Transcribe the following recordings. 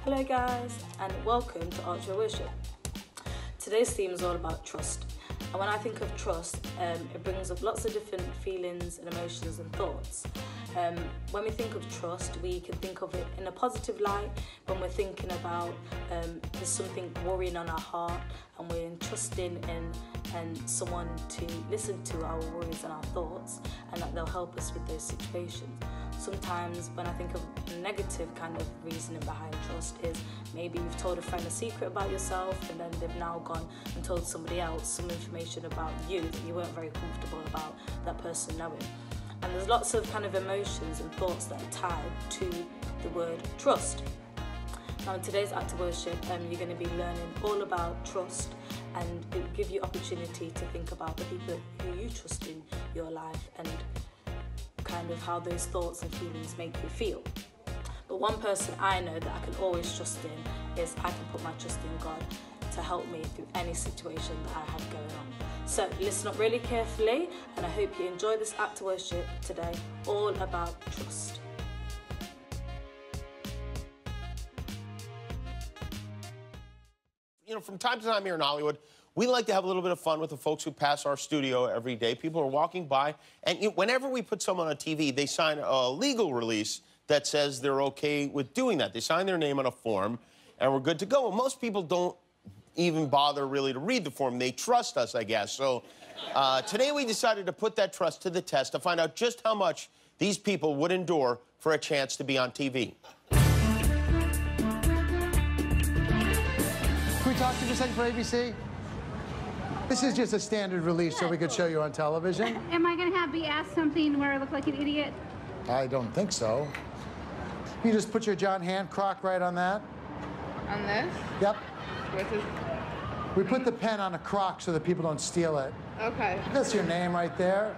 Hello guys, and welcome to Archway Worship. Today's theme is all about trust. And when I think of trust, it brings up lots of different feelings and emotions and thoughts. When we think of trust, we can think of it in a positive light when we're thinking about there's something worrying on our heart and we're trusting in someone to listen to our worries and our thoughts and that they'll help us with those situations. Sometimes when I think of a negative kind of reasoning behind trust is maybe you've told a friend a secret about yourself and then they've now gone and told somebody else some information about you that you weren't very comfortable about that person knowing. And there's lots of kind of emotions and thoughts that are tied to the word trust. Now in today's act of worship, you're going to be learning all about trust, and it will give you opportunity to think about the people who you trust in your life and kind of how those thoughts and feelings make you feel. But one person I know that I can always trust in is I can put my trust in God to help me through any situation that I have going on. So listen up really carefully, and I hope you enjoy this act of worship today, all about trust. You know, from time to time here in Hollywood, we like to have a little bit of fun with the folks who pass our studio every day. People are walking by, and whenever we put someone on TV, they sign a legal release that says they're okay with doing that. They sign their name on a form, and we're good to go. And most people don't even bother really to read the form. They trust us, I guess. So today we decided to put that trust to the test to find out just how much these people would endure for a chance to be on TV. Can we talk to you for a second for ABC? This is just a standard release so we could show you on television. Am I going to be asked something where I look like an idiot? I don't think so. You just put your John Hancock right on that. On this? Yep. What's this? We put the pen on a crock so that people don't steal it. Okay. That's your name right there.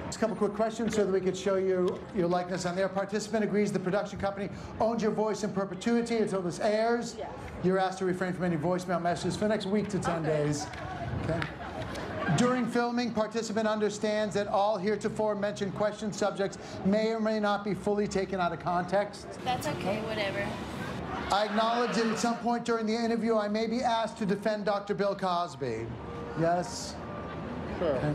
Just a couple quick questions so that we could show you your likeness on there. Participant agrees the production company owns your voice in perpetuity until this airs. Yes. You're asked to refrain from any voicemail messages for the next week to 10 days. Okay. During filming, participant understands that all heretofore mentioned question subjects may or may not be fully taken out of context. That's okay, whatever. I acknowledge that at some point during the interview, I may be asked to defend Dr. Bill Cosby. Yes? Sure. Okay.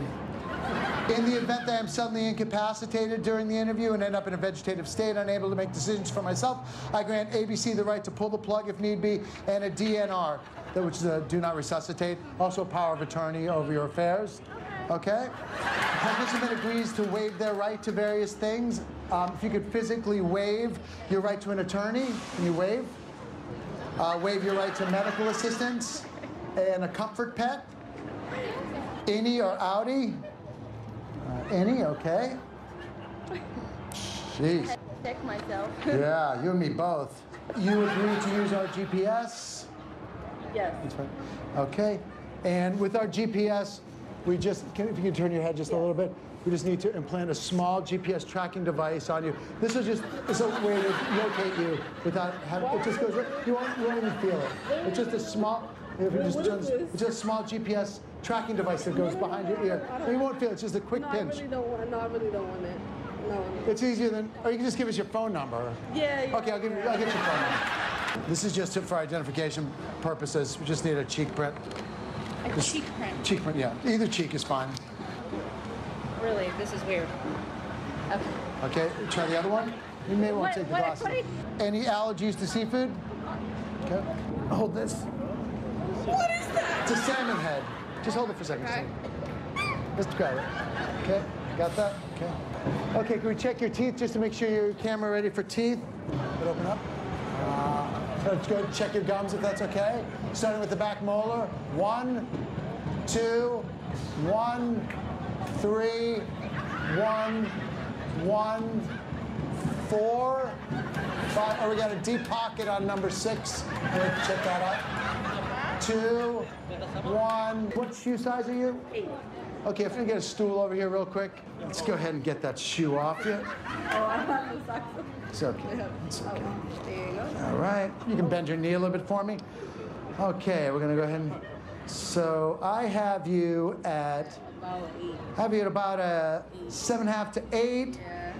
In the event that I'm suddenly incapacitated during the interview and end up in a vegetative state, unable to make decisions for myself, I grant ABC the right to pull the plug if need be, and a DNR, which is a do not resuscitate, also a power of attorney over your affairs. Okay? Participant agrees to waive their right to various things. If you could physically waive your right to an attorney, can you waive? Waive your right to medical assistance and a comfort pet. Innie or outie? Innie, okay. Jeez. Check myself. Yeah, you and me both. You agree to use our GPS? Yes. That's right. Okay. And with our GPS, we just, if you can turn your head just a little bit, we just need to implant a small GPS tracking device on you. This is just it's a way to locate you without having, it just goes right, you won't even feel it. It's just a small, if you just turn, it's just a small GPS tracking device that goes behind your ear. You won't feel it, it's just a quick pinch. I really don't want it. No. It's easier than, or you can just give us your phone number. Yeah. Okay, I'll get your phone number. This is just for identification purposes. We just need a cheek print. A cheek print. Cheek print, yeah. Either cheek is fine. Really, this is weird. Okay. Okay, try the other one. You may want to take the glasses. Any allergies to seafood? Okay. Hold this. What is that? It's a salmon head. Just hold it for a second. Okay. Let's grab it. Okay, got that? Okay. Okay, can we check your teeth just to make sure your camera ready for teeth? But open up. Let's go check your gums if that's okay. Starting with the back molar. 1, 2, 1, 3, 1, 1, 4, 5. Oh, we got a deep pocket on number 6. Let's check that out. 2, 1. What shoe size are you? 8. Okay, if we can get a stool over here real quick. Let's go ahead and get that shoe off you. Oh, I have the socks. It's okay. It's okay. There you go. All right. You can bend your knee a little bit for me. Okay, we're going to go ahead and... So I have you at... About 8. Have you at about a 7.5 to 8. Yeah.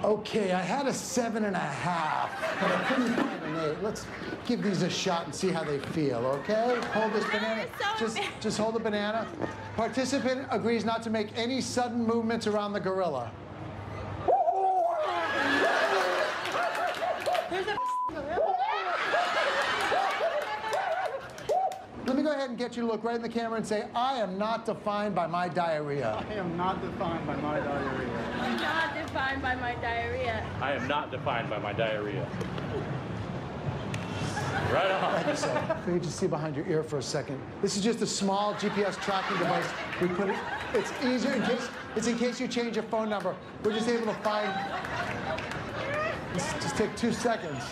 Okay, I had a 7.5, but I couldn't find an 8. Let's give these a shot and see how they feel, okay? Hold this banana. Just hold the banana. Participant agrees not to make any sudden movements around the gorilla. There's a Let me go ahead and get you to look right in the camera and say, I am not defined by my diarrhea. I am not defined by my diarrhea. I'm not defined by my diarrhea. I am not defined by my diarrhea. Right on. Thank you, sir. Let me just see behind your ear for a second. This is just a small GPS tracking device. We put it, it's easier in case you change your phone number. We're just able to find, just take 2 seconds.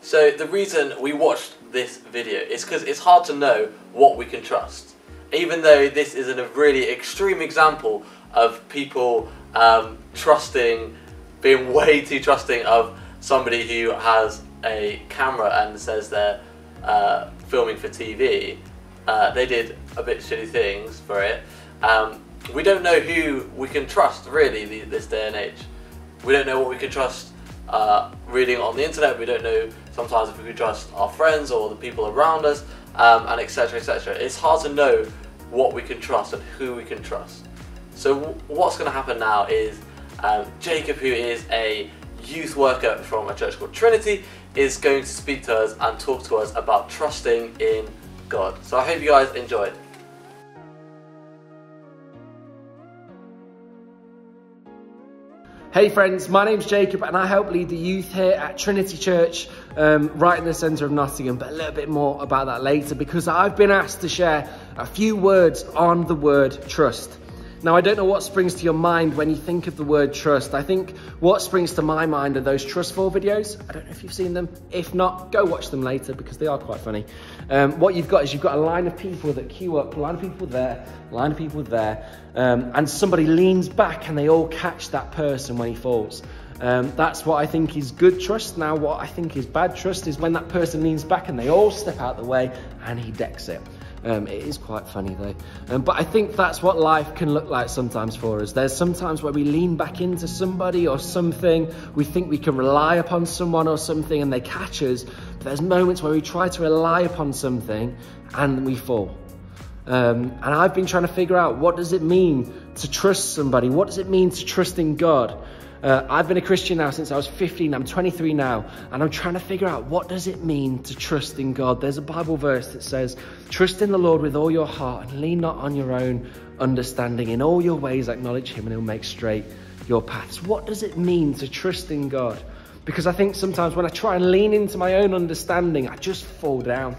So the reason we watched this video is because it's hard to know what we can trust. Even though this is a really extreme example of people trusting, being way too trusting of somebody who has a camera and says they're filming for TV. They did a bit shitty things for it. We don't know who we can trust really this day and age. We don't know what we can trust reading on the internet. We don't know sometimes if we can trust our friends or the people around us, and etc, etc. It's hard to know what we can trust and who we can trust. So what's going to happen now is Jacob, who is a youth worker from a church called Trinity, is going to speak to us and talk to us about trusting in God. So I hope you guys enjoyed. Hey friends, my name's Jacob and I help lead the youth here at Trinity Church, right in the centre of Nottingham, but a little bit more about that later because I've been asked to share a few words on the word trust. Now, I don't know what springs to your mind when you think of the word trust. I think what springs to my mind are those Trustfall videos. I don't know if you've seen them. If not, go watch them later because they are quite funny. What you've got is you've got a line of people that queue up, a line of people there, a line of people there, and somebody leans back and they all catch that person when he falls. That's what I think is good trust. Now, what I think is bad trust is when that person leans back and they all step out the way and he decks it. It is quite funny though. But I think that's what life can look like sometimes for us. There's sometimes where we lean back into somebody or something. We think we can rely upon someone or something and they catch us. But there's moments where we try to rely upon something and we fall. And I've been trying to figure out, what does it mean to trust somebody? What does it mean to trust in God? I've been a Christian now since I was 15, I'm 23 now, and I'm trying to figure out, what does it mean to trust in God? There's a Bible verse that says, trust in the Lord with all your heart and lean not on your own understanding. In all your ways acknowledge him and he'll make straight your paths. What does it mean to trust in God? Because I think sometimes when I try and lean into my own understanding, I just fall down.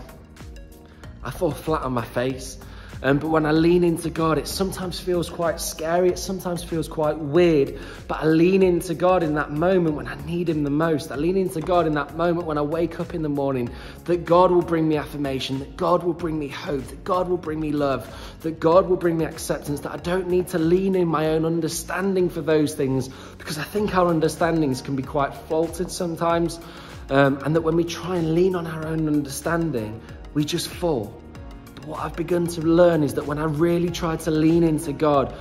I fall flat on my face. But when I lean into God, it sometimes feels quite scary. It sometimes feels quite weird. But I lean into God in that moment when I need him the most. I lean into God in that moment when I wake up in the morning, that God will bring me affirmation, that God will bring me hope, that God will bring me love, that God will bring me acceptance, that I don't need to lean in my own understanding for those things, because I think our understandings can be quite faulted sometimes. And that when we try and lean on our own understanding, we just fall. What I've begun to learn is that when I really try to lean into God,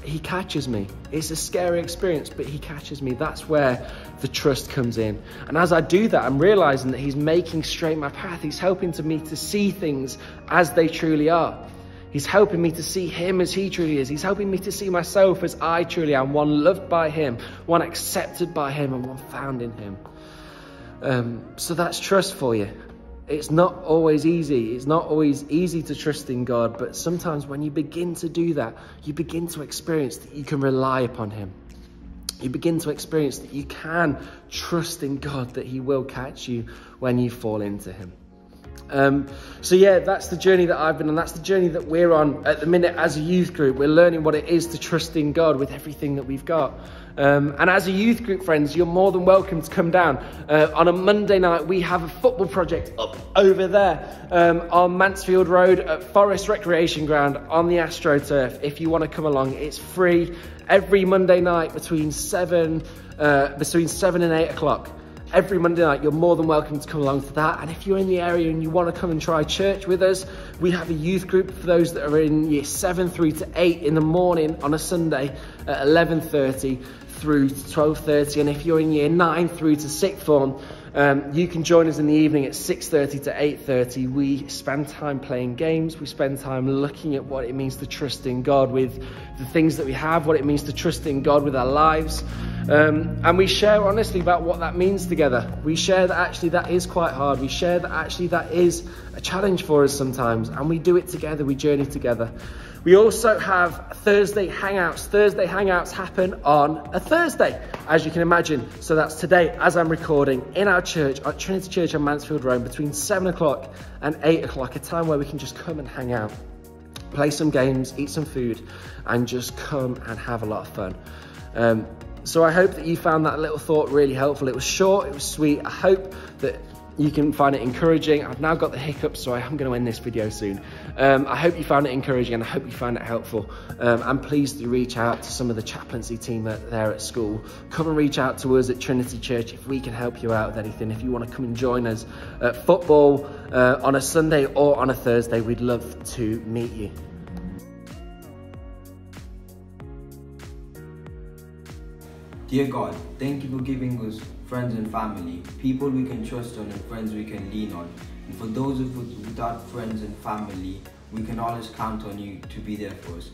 he catches me. It's a scary experience, but he catches me. That's where the trust comes in. And as I do that, I'm realizing that he's making straight my path. He's helping me to see things as they truly are. He's helping me to see him as he truly is. He's helping me to see myself as I truly am, one loved by him, one accepted by him, and one found in him. So that's trust for you. It's not always easy. It's not always easy to trust in God, but sometimes when you begin to do that, you begin to experience that you can rely upon him. You begin to experience that you can trust in God, that he will catch you when you fall into him. So yeah, that's the journey that I've been on. That's the journey that we're on at the minute as a youth group. We're learning what it is to trust in God with everything that we've got. And as a youth group, friends, you're more than welcome to come down. On a Monday night, we have a football project up over there on Mansfield Road at Forest Recreation Ground on the AstroTurf. If you want to come along, it's free every Monday night between 7 and 8 o'clock. Every Monday night, you're more than welcome to come along to that. And if you're in the area and you want to come and try church with us, we have a youth group for those that are in year 7 through to 8 in the morning on a Sunday. at 11:30 through to 12:30, and if you're in year 9 through to 6th form, you can join us in the evening at 6:30 to 8:30. We spend time playing games, we spend time looking at what it means to trust in God with the things that we have, what it means to trust in God with our lives, and we share honestly about what that means together. We share that actually that is quite hard, we share that actually that is a challenge for us sometimes, and we do it together, we journey together. We also have Thursday Hangouts. Thursday Hangouts happen on a Thursday, as you can imagine. So that's today, as I'm recording, in our church, at Trinity Church on Mansfield Road, between 7 o'clock and 8 o'clock, a time where we can just come and hang out, play some games, eat some food, and just come and have a lot of fun. So I hope that you found that little thought really helpful. It was short, it was sweet. I hope that you can find it encouraging. I've now got the hiccups, so I am going to end this video soon. I hope you found it encouraging, and I hope you found it helpful. And please do reach out to some of the chaplaincy team there at school. Come and reach out to us at Trinity Church if we can help you out with anything. If you want to come and join us at football on a Sunday or on a Thursday, we'd love to meet you. Dear God, thank you for giving us friends and family, people we can trust on and friends we can lean on. And for those of us without friends and family, we can always count on you to be there for us.